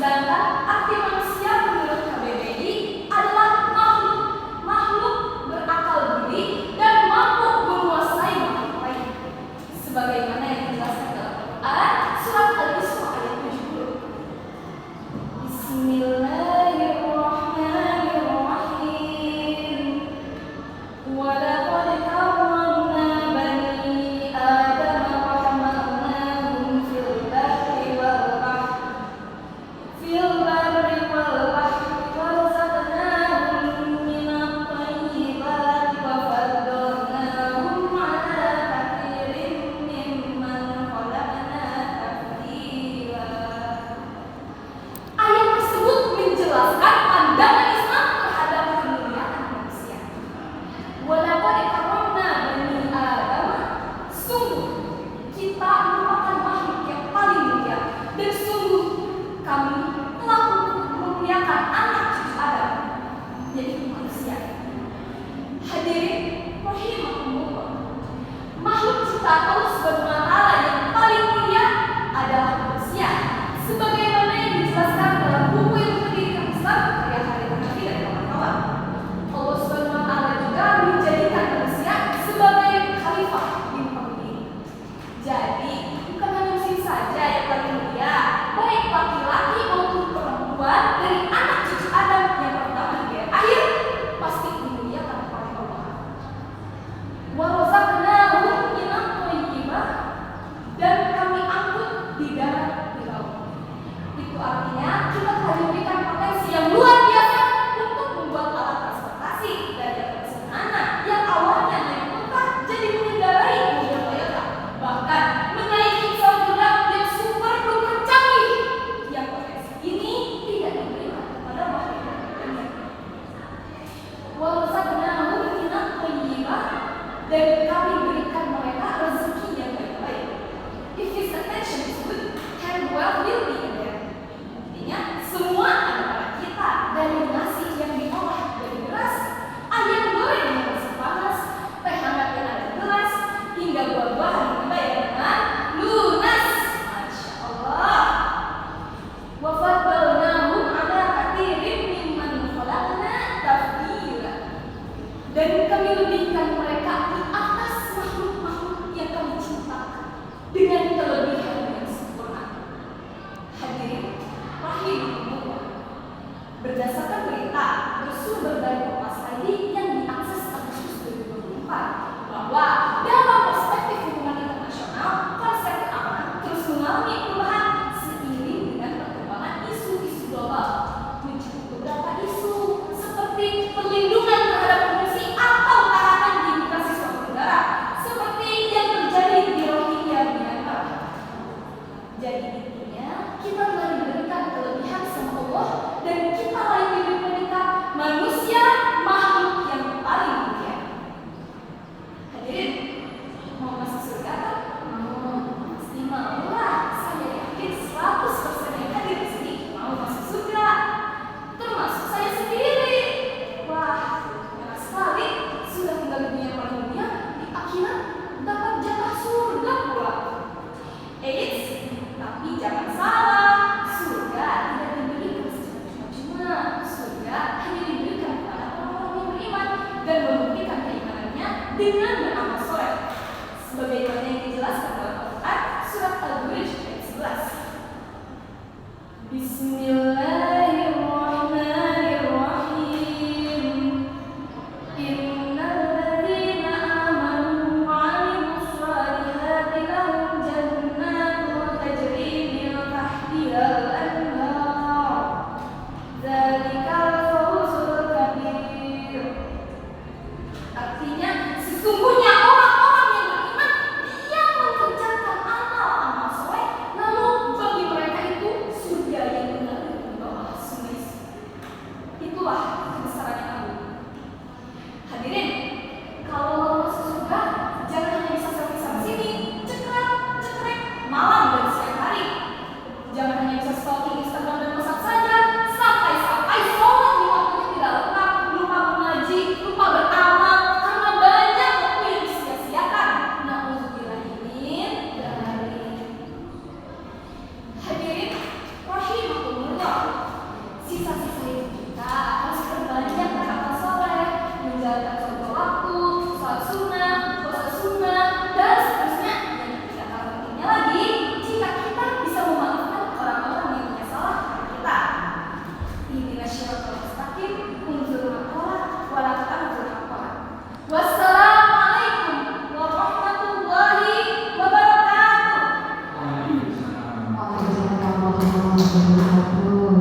Sedangkan arti manusia menurut KBBI adalah makhluk berakal budi dan mampu menguasai makhluk lain. Sebagaimana yang dijelaskan dalam Al-Quran surat Al-Isra ayat 70. Bismillahirrahmanirrahim. Walaqad karramna bani Adam wa hamalnahum fil barri wal bahri wa razaqnahum minat thayyibati wa faddalnahum ala katsirin mimman khalaqna tafdila. Ayat tersebut menjelaskan pandangan Islam terhadap kemuliaan manusia. Walaqad karramna bani Adam, sungguh kita merupakan makhluk yang paling mulia, dan sungguh kami telah memuliakan anak cucu Adam, yaitu manusia. Hadirin rahimakumullah, makhluk ciptaan Allah Subhanahu wa taala yang paling mulia adalah manusia, sebagaimana yang dijelaskan dalam buku yang berdirikan Islam karya Khalil Hanafi dan kawan-kawan. Allah Subhanahu wa taala juga menjadikan manusia sebagai khalifah di muka bumi. Jadi bukan hanya muslim saja yang paling mulia, baik laki-laki maupun perempuan dari anak cucu Adam yang pertama hingga akhir pasti dimuliakan oleh Allah. Wa razaqnahum minat thayyibah, dan kami angkut di darat di laut. Itu artinya kita telah diberikan potensi yang luar biasa untuk membuat alat transportasi dari yang sederhana yang awalnya naik unta jadi mengendarai mobil Toyota, bahkan menaiki pesawat terbang yang super duper canggih yang potensi ini tidak diberikan kepada makhluk lainnya. Wa razaqnahum minat thayyibah, dan kami berikan mereka rezeki yang baik-baik. If his attention is good, her wealth will be in there. Artinya semua anak-anak kita, dari nasi yang diolah dari beras, ayam goreng yang masih panas, teh hangat yang ada di gelas, hingga buah-buahan yang dibayar dengan lunas. Masya Allah. Wa faddalnahum ala katsirin mimman khalaqna tafdila, dan kami lebihkan mereka di atas makhluk-makhluk yang kami ciptakan dengan kelebihan yang sempurna. Hadirin rahimakumullah, berdasarkan berita bersumber dari Kompas ID yang diakses Agustus 2024 bahwa dalam perspektif hubungan internasional, konsep keamanan terus mengalami perubahan seiring dengan perkembangan isu-isu global. Muncul beberapa isu seperti perlindungan terhadap pengungsi atau tahanan di imigrasi suatu negara, seperti yang terjadi di Rohingya, Myanmar. Jadi intinya kita telah diberikan kelebihan sama Allah, dan kita layak diberikan manusia makhluk yang paling mulia. Hadirin, mau masuk surga kan? Mau, pasti mau lah. Saya yakin 100% yang hadir di sini mau masuk surga, termasuk saya sendiri. Wah, enak sekali, sudah tinggal di dunia paling mulia, di akhirat dapat jatah surga pula. Eits, tapi jangan salah, surga tidak diberikan secara cuma-cuma. Surga hanya diberikan kepada orang-orang yang beriman dan membuktikan keimanannya dengan beramal soleh, sebagaimana yang dijelaskan dalam Al-Quran surat Al-Buruj ayat 11. Bismillah.